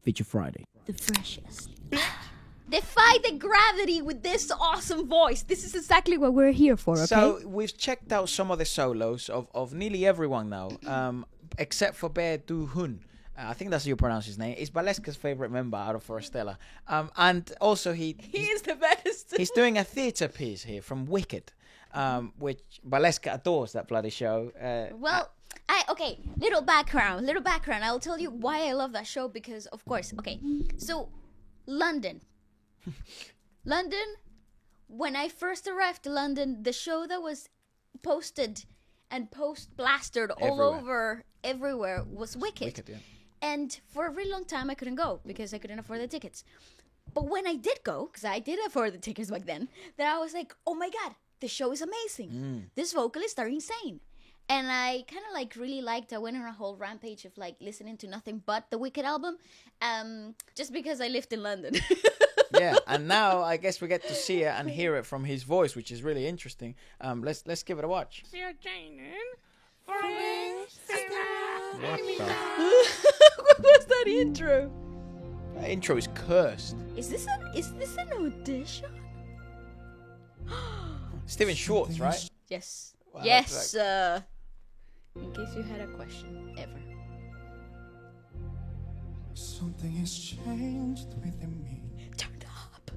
Feature Friday. The freshest. Defy the gravity with this awesome voice. This is exactly what we're here for, okay? So we've checked out some of the solos of nearly everyone now, except for Bear Du Hun. I think that's how you pronounce his name. It's Valeska's favorite member out of Forestella. And also he is the best. He's doing a theatre piece here from Wicked, which Valeska adores that bloody show. Okay, little background. I'll tell you why I love that show because, of course, okay. So, London, when I first arrived to London, the show that was posted and plastered all over everywhere was Wicked. Yeah. And for a really long time, I couldn't go because I couldn't afford the tickets. But when I did go, because I did afford the tickets back then I was like, oh my God, the show is amazing. These vocalists are insane. And I kind of like really liked, I went on a whole rampage of like listening to nothing but the Wicked album, just because I lived in London. Yeah, and now I guess we get to see it and hear it from his voice, which is really interesting. Let's give it a watch. What was that intro? That intro is cursed. Is this an audition? Stephen Schwartz, right? Yes. Wow, yes. In case you had a question, ever. Something has changed within me. Turn it up.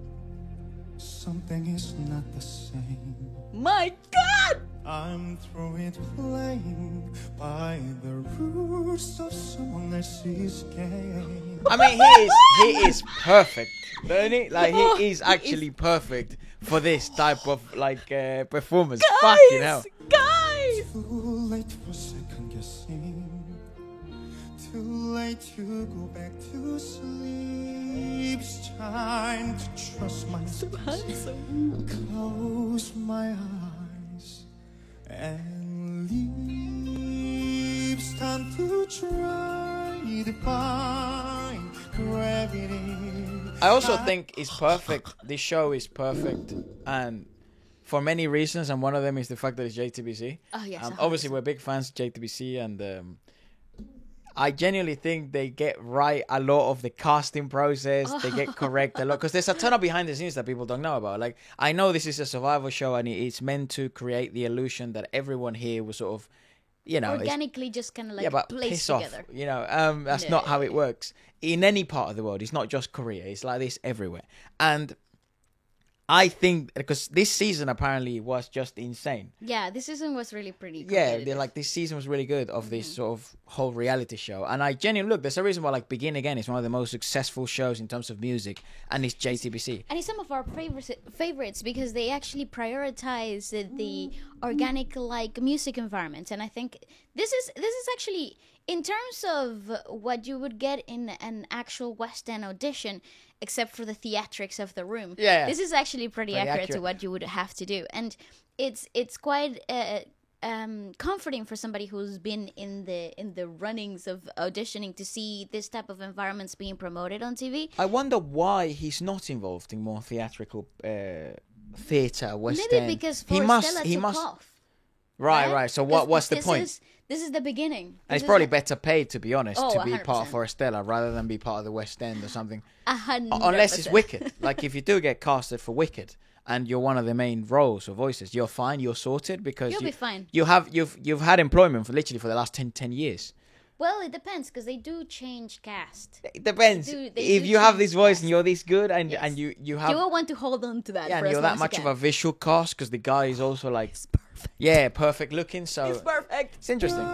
Something is not the same. My God! I'm through it playing by the rules of someone else's game. I mean, he is perfect, don't he? Like he is actually perfect for this type of like performance. Fucking hell. Guys! Too late for second guessing. Too late to go back to sleep. It's time to trust my senses. Close my eyes and leave. It's time to try to find gravity. I also think it's perfect. This show is perfect, and for many reasons, and one of them is the fact that it's JTBC. Oh yes. Obviously, we're big fans of JTBC, and I genuinely think they get right a lot of the casting process. They get correct a lot because there's a ton of behind the scenes that people don't know about. Like, I know this is a survival show, and it's meant to create the illusion that everyone here was sort of, you know, organically just kind of like but placed piss together. off, you know, that's not how it works in any part of the world. It's not just Korea. It's like this everywhere. And I think because this season apparently was just insane. Yeah, this season was really pretty. Yeah, this season was really good of this sort of whole reality show. And I genuinely look, there's a reason why like Begin Again is one of the most successful shows in terms of music, and it's JTBC. And it's some of our favorites because they actually prioritize the organic like music environment. And I think this is actually, in terms of what you would get in an actual West End audition, except for the theatrics of the room. Yeah. This is actually pretty accurate to what you would have to do. And it's quite comforting for somebody who's been in the runnings of auditioning to see this type of environments being promoted on TV. I wonder why he's not involved in more theatrical theatre, West End. Maybe because Forestella took off. Right. So what's the point? This is the beginning. And it's probably better paid, to be honest, to be 100%. part of Forestella rather than be part of the West End or something. 100%. Unless it's Wicked. Like, if you do get casted for Wicked and you're one of the main roles or voices, you're fine, you're sorted because You'll be fine. You've had employment for the last 10 years. Well, it depends because they do change cast. It depends. If you have this voice and you're this good and you have... You will want to hold on to that. Yeah, for and as you're long that as much you of can. a visual cast because the guy is also like... It's perfect. Yeah, perfect looking, so... It's perfect. It's interesting.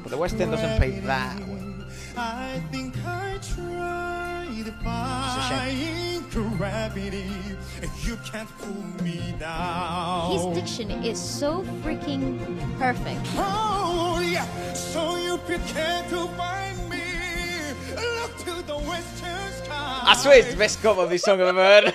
But the West End doesn't pay that well. I think I tried to It's find gravity. You can't pull me down. His diction is so freaking perfect. Oh yeah, so you pretend to find me. Look to the western sky. I swear it's the best cover of this song I've ever heard.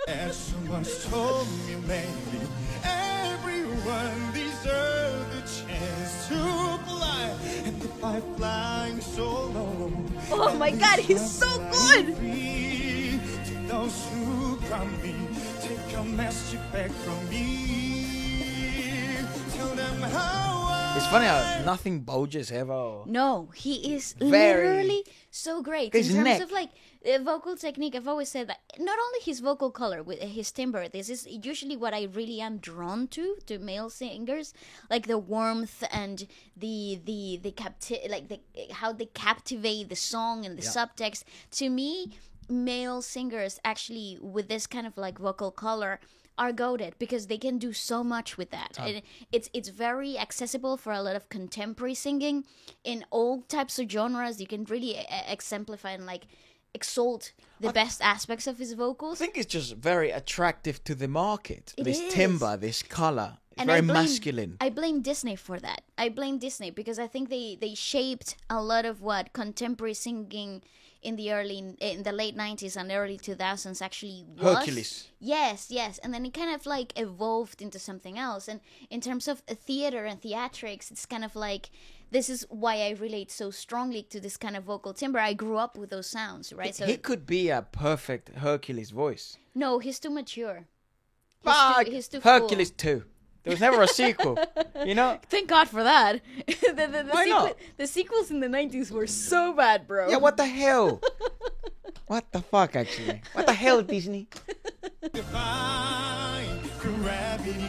As someone's told me lately, everyone deserves the chance to fly. And if I fly solo, Oh my God, he's so good. free to those who crown me, take your message back from me. Tell them how It's funny how nothing bulges ever. No, he is Very- literally so great His in terms neck. of like vocal technique. I've always said that not only his vocal color with his timbre. This is usually what I really am drawn to male singers, like the warmth and how they captivate the song and the subtext. To me, male singers actually with this kind of like vocal color are goated because they can do so much with that. And it's very accessible for a lot of contemporary singing in all types of genres. You can really exemplify and like exalt the best aspects of his I vocals. think it's just very attractive to the market. It this is. timbre, this color. It's And very I blame- masculine. I blame Disney for that. I blame Disney because I think they shaped a lot of what contemporary singing in the late 90s and early 2000s actually was. Hercules. Yes, and then it kind of like evolved into something else. And in terms of theater and theatrics, it's kind of like this is why I relate so strongly to this kind of vocal timbre. I grew up with those sounds, right? So He could be a perfect Hercules voice. no, he's too mature. Fuck! He's too Hercules 2. There was never a sequel. You know? Thank God for that. the Why not? The sequels in the 90s were so bad, bro. Yeah, what the hell? What the fuck, actually? What the hell, Disney? Defying gravity,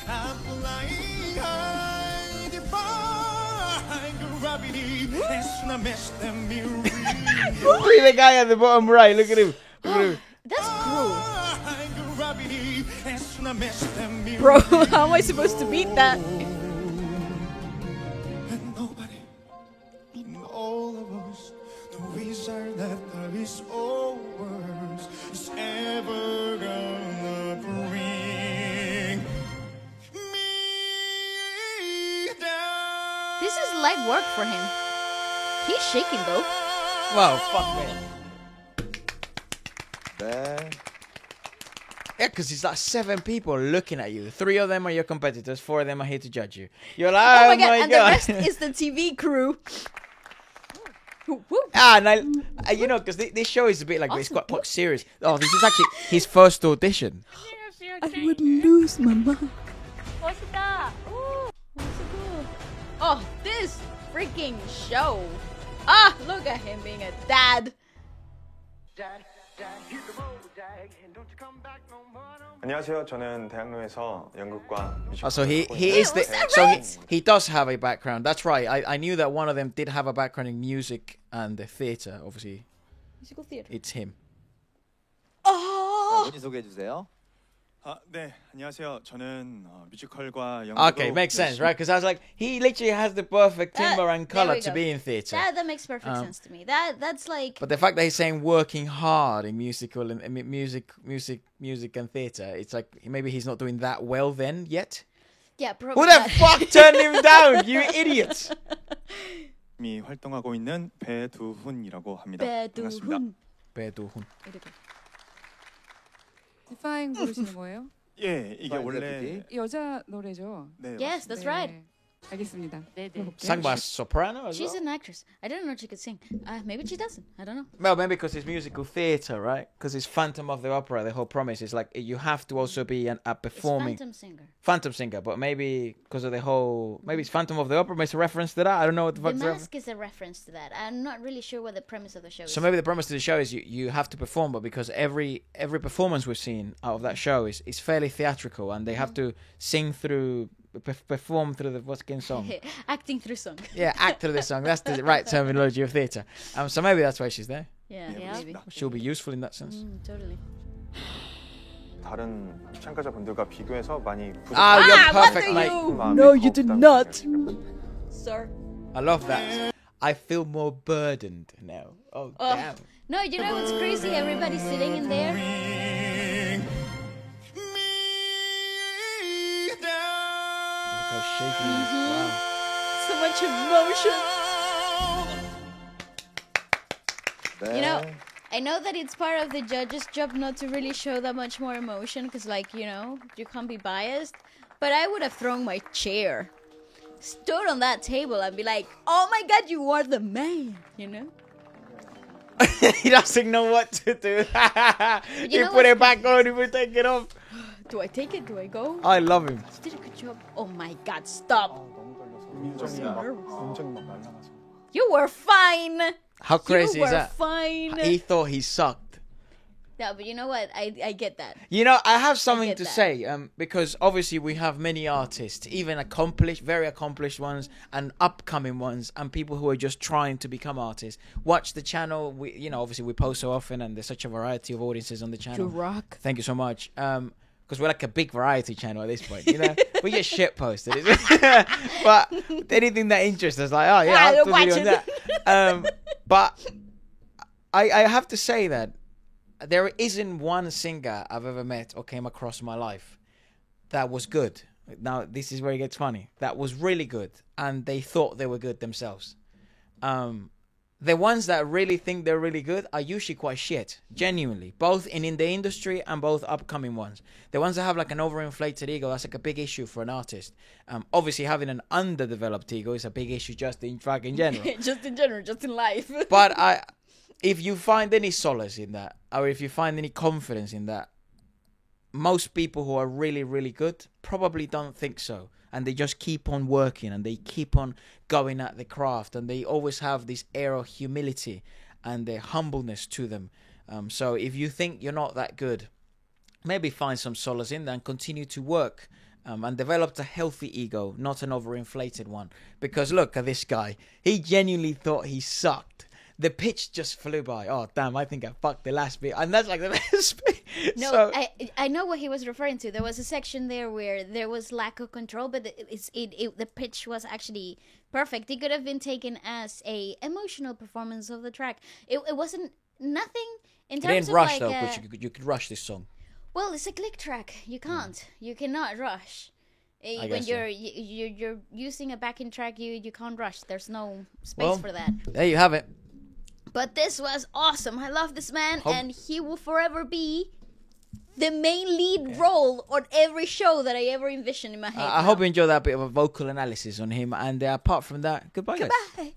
I'm flying high, defying gravity, es una mezcla mi río. Look at the guy at the bottom right. Look at him. Look at him. That's cruel. Defying gravity, es una mezcla mi Bro, how am I supposed to beat that? And nobody in all of us, the desire that there is ours, is ever gonna bring me down. This is light work for him. He's shaking though. Wow, fuck man. 네. Yeah, because it's like 7 people looking at you. 3 of them are your competitors. 4 of them are here to judge you. You're like, oh, Oh my god, and the rest is the TV crew. Woo, woo. And you know, because this show is a bit like it's quite serious. Oh, this is actually his first audition. I would lose my mind. Oh, this freaking show. Ah, look at him being a dad. 안녕하세요. 저는 대학로에서 연극과 뮤지컬. Oh, so he Hey, is the was that so right? he does have a background. That's right. I knew that one of them did have a background in music and the theater. Obviously, Musical theater. it's him. Oh, 본인 소개해 주세요. 네, 안녕하세요. 저는 뮤지컬과 연극. Okay, makes sense, right? Because I was like, he literally has the perfect timbre and there color we to go. be in theater. that makes perfect sense to me. That's like But the fact that he's saying working hard in musical and music and theater, it's like maybe he's not doing that well then yet. yeah, probably. Who the not. fuck turned him down? You idiots! 미 활동하고 있는 배두훈이라고 합니다. 반갑습니다. 배두훈. 배두훈. 디파인 부르시는 거예요? 예, 이게 Define 원래 Deputy. 여자 노래죠? 네, Yes, that's right. 알겠습니다. Sung by a soprano as She's well? an actress. I didn't know she could sing. Maybe she doesn't. I don't know. Well, maybe because it's musical theater, right? Because it's Phantom of the Opera. The whole premise is like you have to also be a It's performing Phantom Singer. Phantom singer, but maybe because of the whole, maybe it's Phantom of the Opera makes a reference to that. I don't know what the The fuck's the reference. Mask is a reference to that. I'm not really sure what the premise of the show is. So maybe the premise of the show is you have to perform, but because every performance we've seen out of that show is fairly theatrical, and they have to sing through, perform through the what's again song. Acting through song. Yeah, act through the song. That's the right terminology of theatre. So maybe that's why she's there. Yeah, Yeah. maybe. She'll be useful in that sense. Totally. 다른 참가자분들과 비교해서 많이 Ah, you're Ah, what perfect, do mate. you- No, you did not. Sir. I love that. I feel more burdened now. Oh, Oh. damn. No, you know what's crazy? Everybody's sitting in there. Bring me down. Look how shaky he is. Wow. So much emotion. 네. You know, I know that it's part of the judge's job not to really show that much more emotion because, like, you know, you can't be biased. But I would have thrown my chair, stood on that table, and be like, "Oh my God, you are the man!" You know. He doesn't know what to do. He know put what's it back on, he would take it off. Do I take it? Do I go? I love him. You did a good job. Oh my God, stop! 음정이 막 날라가서. You were fine. How crazy you is were that? fine. He thought he sucked. Yeah, but you know what? I get that. You know, I have something get to that. say, because obviously we have many artists, even accomplished, very accomplished ones, and upcoming ones, and people who are just trying to become artists. Watch the channel. We, you know, obviously we post so often, and there's such a variety of audiences on the channel. You rock. Thank you so much. Because we're like a big variety channel at this point, you know. We get shit posted, but anything that interests us, like, oh yeah, I'll do a video on that. But I have to say that there isn't one singer I've ever met or came across in my life that was good. Now, this is where it gets funny. That was really good, and they thought they were good themselves. The ones that really think they're really good are usually quite shit, genuinely. Both in the industry and both upcoming ones. The ones that have like an overinflated ego, that's like a big issue for an artist. Obviously, having an underdeveloped ego is a big issue just in track in general. Just in general, just in life. But if you find any solace in that, or if you find any confidence in that, most people who are really, really good probably don't think so. And they just keep on working, and they keep on going at the craft, and they always have this air of humility and their humbleness to them. So if you think you're not that good, maybe find some solace in that and continue to work. And developed a healthy ego, not an overinflated one. Because look at this guy. He genuinely thought he sucked. The pitch just flew by. Oh, damn, I think I fucked the last bit. And that's like the best bit. No, So, I know what he was referring to. There was a section there where there was lack of control, but the pitch was actually perfect. It could have been taken as a emotional performance of the track. It wasn't nothing in it terms didn't of rush, like though, because you could rush this song. well, it's a click track. You can't. You cannot rush. When guess so. you're using a backing track, you can't rush. There's no space for that. There you have it. But this was awesome. I love this man, Hope- and he will forever be the main lead role on every show that I ever envisioned in my head. I hope you enjoyed that bit of a vocal analysis on him. And apart from that, goodbye, guys. Bye.